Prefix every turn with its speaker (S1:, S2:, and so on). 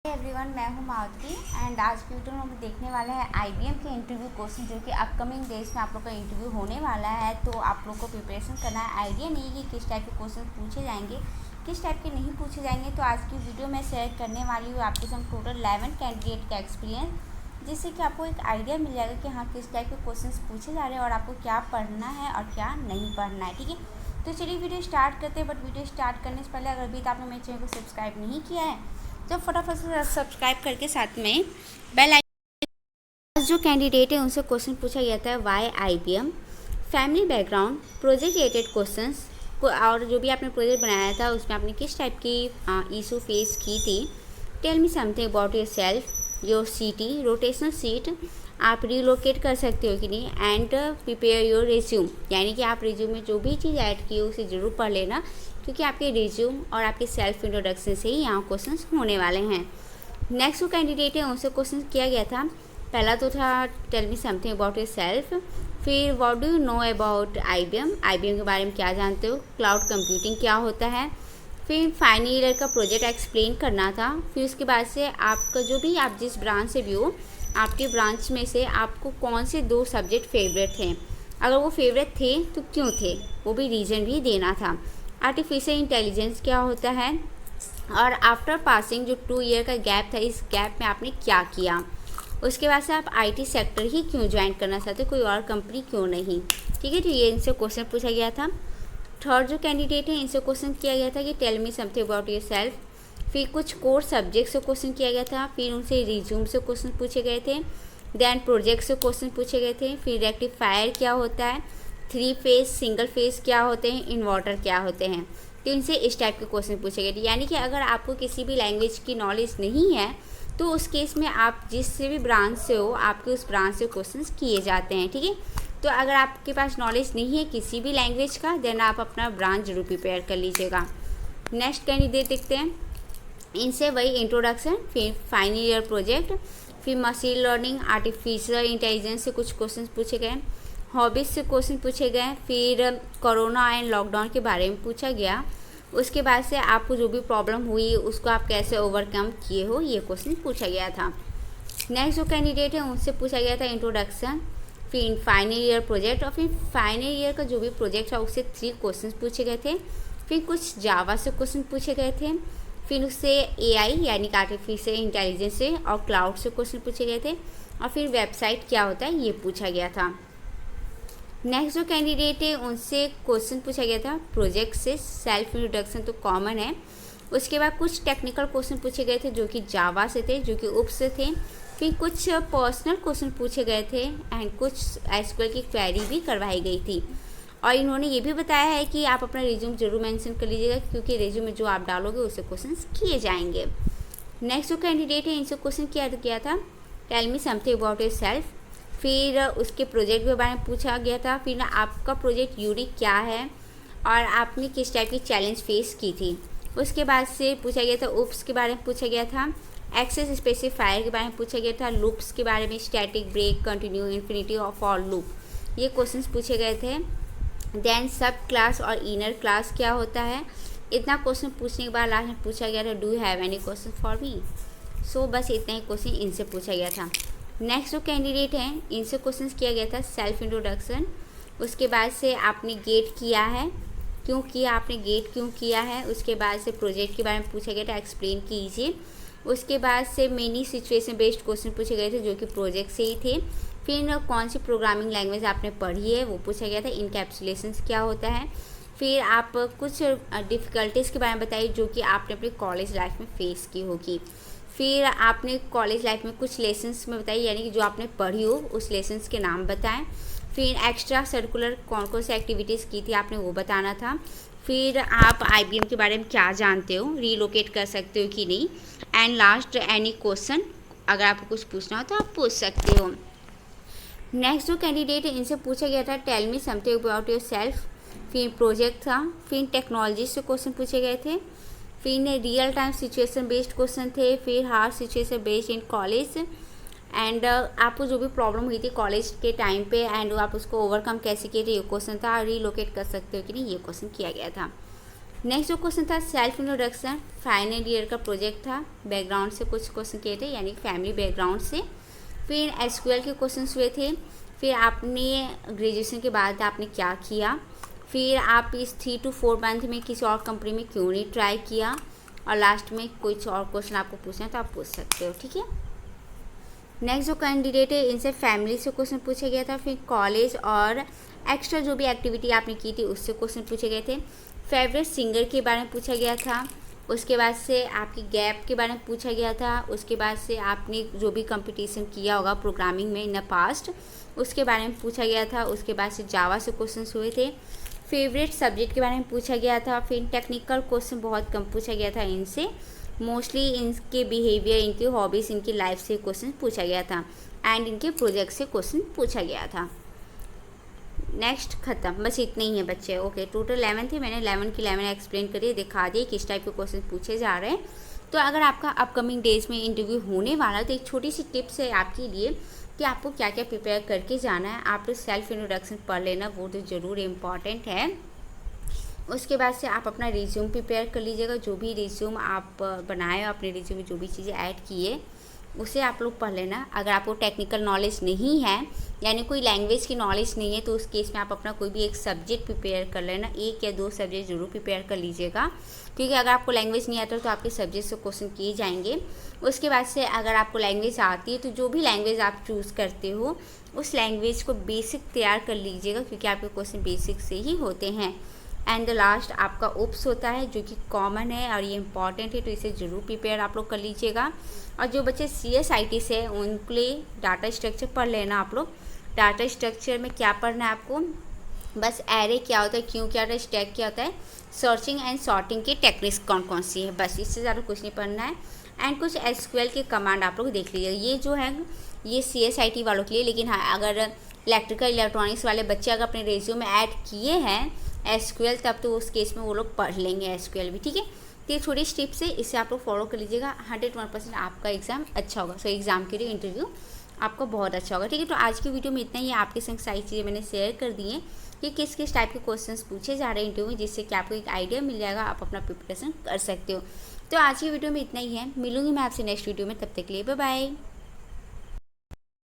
S1: Everyone, मैं हूं माधुरी and आज की वीडियो में हम देखने वाले हैं आईबीएम के इंटरव्यू क्वेश्चन जो कि अपकमिंग डेज में आप लोग का इंटरव्यू होने वाला है। तो आप लोग को प्रिपरेशन करना है। आइडिया नहीं है कि किस टाइप के क्वेश्चन पूछे जाएंगे, किस टाइप के नहीं पूछे जाएंगे। तो आज की वीडियो में शेयर करने वाली हूँ आपके संग टोटल 11 कैंडिडेट का एक्सपीरियंस, जिससे कि आपको एक आइडिया मिल जाएगा कि हाँ किस टाइप के क्वेश्चन पूछे जा रहे हैं और आपको क्या पढ़ना है और क्या नहीं पढ़ना है। ठीक है, तो चलिए वीडियो स्टार्ट करते हैं। बट वीडियो स्टार्ट करने से पहले अगर अभी आपने मेरे चैनल को सब्सक्राइब नहीं किया है तो फटाफट से सब्सक्राइब करके साथ में बेल आइकन। जो कैंडिडेट है उनसे क्वेश्चन पूछा गया था why IBM, family background, project related questions और जो भी आपने प्रोजेक्ट बनाया था उसमें आपने किस टाइप की इशू फेस की थी। Tell me something about yourself, your city, rotational seat, आप रिलोकेट कर सकते हो कि नहीं, एंड प्रिपेयर योर रिज्यूम, यानी कि आप रिज्यूम में जो भी चीज़ ऐड की हो उसे ज़रूर पढ़ लेना, क्योंकि आपके रिज्यूम और आपके सेल्फ इंट्रोडक्शन से ही यहाँ क्वेश्चंस होने वाले हैं। नेक्स्ट जो कैंडिडेट है उनसे क्वेश्चन किया गया था, पहला तो था tell me something about yourself, फिर what do you know about IBM, IBM के बारे में क्या जानते हो, क्लाउड कंप्यूटिंग क्या होता है, फिर फाइनल ईयर का प्रोजेक्ट एक्सप्लेन करना था। फिर उसके बाद से आपका जो भी आप जिस ब्रांच से भी हो, आपके ब्रांच में से आपको कौन से 2 सब्जेक्ट फेवरेट थे, अगर वो फेवरेट थे तो क्यों थे, वो भी रीज़न भी देना था। आर्टिफिशियल इंटेलिजेंस क्या होता है, और आफ्टर पासिंग जो 2 ईयर का गैप था, इस गैप में आपने क्या किया। उसके बाद से आप आईटी सेक्टर ही क्यों ज्वाइन करना चाहते, कोई और कंपनी क्यों नहीं। ठीक है, तो ये इनसे क्वेश्चन पूछा गया था। थर्ड जो कैंडिडेट है इनसे क्वेश्चन किया गया था कि tell me something about yourself, फिर कुछ कोर सब्जेक्ट से क्वेश्चन किया गया था, फिर उनसे रिज्यूम से क्वेश्चन पूछे गए थे, देन प्रोजेक्ट से क्वेश्चन पूछे गए थे, फिर रेक्टिफायर क्या होता है, 3 फेज सिंगल फेज क्या होते हैं, इन्वर्टर क्या होते हैं। तो इनसे इस टाइप के क्वेश्चन पूछे गए थे। यानी कि अगर आपको किसी भी लैंग्वेज की नॉलेज नहीं है तो उस केस में आप जिस भी ब्रांच से हो आपके उस ब्रांच से क्वेश्चंस किए जाते हैं। ठीक है, तो अगर आपके पास नॉलेज नहीं है किसी भी लैंग्वेज का, देन आप अपना ब्रांच जरूर प्रिपेयर कर लीजिएगा। नेक्स्ट कैंडिडेट देखते हैं, इनसे वही इंट्रोडक्शन, फिर फाइनल ईयर प्रोजेक्ट, फिर मशीन लर्निंग, आर्टिफिशियल इंटेलिजेंस से कुछ क्वेश्चन पूछे गए, हॉबीज से क्वेश्चन पूछे गए, फिर कोरोना एंड लॉकडाउन के बारे में पूछा गया। उसके बाद से आपको जो भी प्रॉब्लम हुई उसको आप कैसे ओवरकम किए हो, ये क्वेश्चन पूछा गया था। नेक्स्ट जो कैंडिडेट है उनसे पूछा गया था इंट्रोडक्शन, फिर फाइनल ईयर प्रोजेक्ट, और फिर फाइनल ईयर का जो भी प्रोजेक्ट था उससे 3 क्वेश्चन पूछे गए थे, फिर कुछ जावा से क्वेश्चन पूछे गए थे, फिर उससे एआई यानी कि आर्टिफिशियल इंटेलिजेंस से और क्लाउड से क्वेश्चन पूछे गए थे, और फिर वेबसाइट क्या होता है ये पूछा गया था। नेक्स्ट जो कैंडिडेट है उनसे क्वेश्चन पूछा गया था प्रोजेक्ट से, सेल्फ इंट्रोडक्शन तो कॉमन है। उसके बाद कुछ टेक्निकल क्वेश्चन पूछे गए थे जो कि जावा से थे, जो कि उप्स से थे, फिर कुछ पर्सनल क्वेश्चन पूछे गए थे, एंड कुछ एसक्यूएल की क्वेरी भी करवाई गई थी। और इन्होंने ये भी बताया है कि आप अपना रिज्यूम जरूर मेंशन कर लीजिएगा, क्योंकि रिज्यूम में जो आप डालोगे उससे क्वेश्चन किए जाएंगे। नेक्स्ट जो कैंडिडेट है इनसे क्वेश्चन किया था tell me something about yourself, फिर उसके प्रोजेक्ट के बारे में पूछा गया था, फिर आपका प्रोजेक्ट यूनिक क्या है और आपने किस टाइप की चैलेंज फेस की थी। उसके बाद से पूछा गया था उप्स के बारे में पूछा गया था, एक्सेस स्पेसिफायर के बारे में पूछा गया था, लूप्स के बारे में, स्टैटिक, ब्रेक, कंटिन्यू, इन्फिनिटी और फॉर लूप, ये क्वेश्चंस पूछे गए थे। देन सब क्लास और इनर क्लास क्या होता है। इतना क्वेश्चन पूछने के बाद लास्ट में पूछा गया था do you have any question for me. So बस इतना ही क्वेश्चन इनसे पूछा गया था। नेक्स्ट जो कैंडिडेट हैं इनसे क्वेश्चन किया गया था सेल्फ इंट्रोडक्शन, उसके बाद से आपने गेट किया है, क्यों किया, आपने गेट क्यों किया है। उसके बाद से प्रोजेक्ट के बारे में पूछा गया था, एक्सप्लेन कीजिए। उसके बाद से मेनी सिचुएशन बेस्ड क्वेश्चन पूछे गए थे जो कि प्रोजेक्ट से ही थे। फिर कौन सी प्रोग्रामिंग लैंग्वेज आपने पढ़ी है वो पूछा गया था, इनकैप्सुलेशंस क्या होता है। फिर आप कुछ डिफ़िकल्टीज़ के बारे में बताइए जो कि आपने अपनी कॉलेज लाइफ में फेस की होगी। फिर आपने कॉलेज लाइफ में कुछ लेसन्स में बताइए, यानी कि जो आपने पढ़ी हो उस लेसन्स के नाम बताएं। फिर एक्स्ट्रा सर्कुलर कौन कौन सी एक्टिविटीज़ की थी आपने वो बताना था। फिर आप आईबीएम के बारे में क्या जानते हो, रीलोकेट कर सकते हो कि नहीं, एंड लास्ट एनी क्वेश्चन, अगर आपको कुछ पूछना हो तो आप पूछ सकते हो। नेक्स्ट जो कैंडिडेट है इनसे पूछा गया था tell me something about yourself, फिर प्रोजेक्ट था, फिर टेक्नोलॉजी से क्वेश्चन पूछे गए थे, फिर real time situation based question थे, फिर hard situation based in college, and आपको जो भी प्रॉब्लम हुई थी कॉलेज के टाइम पे एंड आप उसको ओवरकम कैसे किए थे ये क्वेश्चन था। रीलोकेट कर सकते हो कि नहीं ये क्वेश्चन किया गया था। नेक्स्ट जो क्वेश्चन था सेल्फ इंट्रोडक्शन, फाइनल ईयर का प्रोजेक्ट था, बैकग्राउंड से कुछ क्वेश्चन किए थे यानी फैमिली बैकग्राउंड से। फिर एसक्यूएल के क्वेश्चन हुए थे। फिर आपने ग्रेजुएशन के बाद आपने क्या किया, फिर आप इस 3 to 4 मंथ में किसी और कंपनी में क्यों नहीं ट्राई किया, और लास्ट में कुछ और क्वेश्चन आपको पूछना है तो आप पूछ सकते हो, ठीक है। नेक्स्ट जो कैंडिडेट है इनसे फैमिली से क्वेश्चन पूछा गया था। फिर कॉलेज और एक्स्ट्रा जो भी एक्टिविटी आपने की थी उससे क्वेश्चन पूछे गए थे। फेवरेट सिंगर के बारे में पूछा गया था। उसके बाद से आपकी गैप के बारे में पूछा गया था। उसके बाद से आपने जो भी कंपटीशन किया होगा प्रोग्रामिंग में इन द पास्ट उसके बारे में पूछा गया था। उसके बाद से जावा से क्वेश्चन हुए थे। फेवरेट सब्जेक्ट के बारे में पूछा गया था। फिर टेक्निकल क्वेश्चन बहुत कम पूछा गया था इनसे, मोस्टली इनके बिहेवियर, इनकी हॉबीज़, इनकी लाइफ से क्वेश्चन पूछा गया था एंड इनके प्रोजेक्ट से क्वेश्चन पूछा गया था। नेक्स्ट ख़त्म, बस इतने ही है बच्चे। ओके, टोटल 11 थे, मैंने 11 की 11 एक्सप्लेन करिए, दिखा दिए किस टाइप के क्वेश्चन पूछे जा रहे हैं। तो अगर आपका अपकमिंग डेज में इंटरव्यू होने वाला है तो एक छोटी सी टिप्स है आपके लिए कि आपको क्या क्या प्रिपेयर करके जाना है। आप तो सेल्फ इंट्रोडक्शन पढ़ लेना, वो तो ज़रूर इम्पॉर्टेंट है। उसके बाद से आप अपना रिज्यूम प्रिपेयर कर लीजिएगा। जो भी रिज्यूम आप बनाए हो, अपने रिज्यूम में जो भी चीज़ें ऐड किए उसे आप लोग पढ़ लेना। अगर आपको टेक्निकल नॉलेज नहीं है यानी कोई लैंग्वेज की नॉलेज नहीं है तो उस केस में आप अपना कोई भी एक सब्जेक्ट प्रिपेयर कर लेना। 1 या 2 सब्जेक्ट ज़रूर प्रिपेयर कर लीजिएगा, क्योंकि अगर आपको लैंग्वेज नहीं आता तो आपके सब्जेक्ट से क्वेश्चन किए जाएंगे। उसके बाद से अगर आपको लैंग्वेज आती है तो जो भी लैंग्वेज आप चूज़ करते हो उस लैंग्वेज को बेसिक तैयार कर लीजिएगा, क्योंकि आपके क्वेश्चन बेसिक से ही होते हैं। एंड द लास्ट आपका ओप्स होता है जो कि कॉमन है और ये इंपॉर्टेंट है, तो इसे ज़रूर प्रिपेयर आप लोग कर लीजिएगा। और जो बच्चे CSIT से हैं उनके लिए डाटा स्ट्रक्चर पढ़ लेना आप लोग। डाटा स्ट्रक्चर में क्या पढ़ना है आपको, बस एरे क्या होता है, क्यों क्या होता है, स्टैक क्या होता है, सर्चिंग एंड सॉर्टिंग के टेक्निक्स कौन कौन सी है, बस इससे ज़्यादा कुछ नहीं पढ़ना है। एंड कुछ SQL के कमांड आप लोग देख लीजिए। ये जो है ये CSIT वालों के लिए, लेकिन हाँ अगर इलेक्ट्रिकल इलेक्ट्रॉनिक्स वाले बच्चे अगर अपने रेज्यूम में ऐड किए हैं SQL तब तो उस केस में वो लोग पढ़ लेंगे SQL भी, ठीक है। तो ये छोटी टिप्स है, इसे आप लोग फॉलो कर लीजिएगा। 101% आपका एग्ज़ाम अच्छा होगा। सो एग्ज़ाम के लिए इंटरव्यू आपका बहुत अच्छा होगा, ठीक है। तो आज की वीडियो में इतना ही। आपके संग सारी चीज़ें मैंने शेयर कर दी हैं कि किस किस टाइप के क्वेश्चंस पूछे जा रहे हैं इंटरव्यू में, जिससे कि आपको एक आइडिया मिल जाएगा, आप अपना प्रिपरेशन कर सकते हो। तो आज की वीडियो में इतना ही है, मिलूंगी मैं आपसे नेक्स्ट वीडियो में, तब तक के लिए बाय बाय।